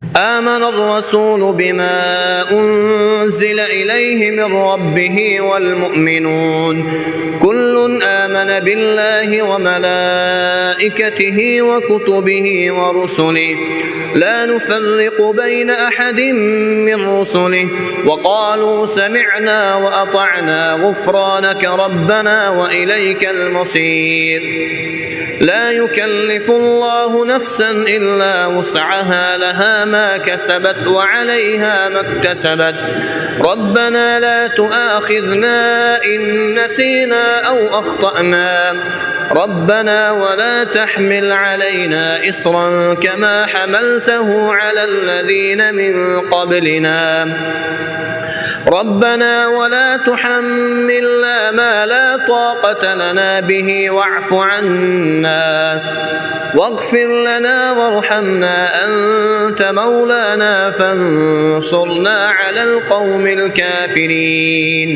آمن الرسول بما أنزل إليه من ربه والمؤمنون كل آمن بالله وملائكته وكتبه ورسله لا نفرق بين أحد من رسله وقالوا سمعنا وأطعنا غفرانك ربنا وإليك المصير. لا يكلف الله نفسا إلا وسعها لها ما كسبت وعليها ما اكتسبت ربنا لا تؤاخذنا إن نسينا أو أخطأنا ربنا ولا تحمل علينا إصرا كما حملته على الذين من قبلنا ربنا ولا تحملنا ما لا طاقة لنا به واعف عنا واغفر لنا وارحمنا أنت مولانا فانصرنا على القوم الكافرين.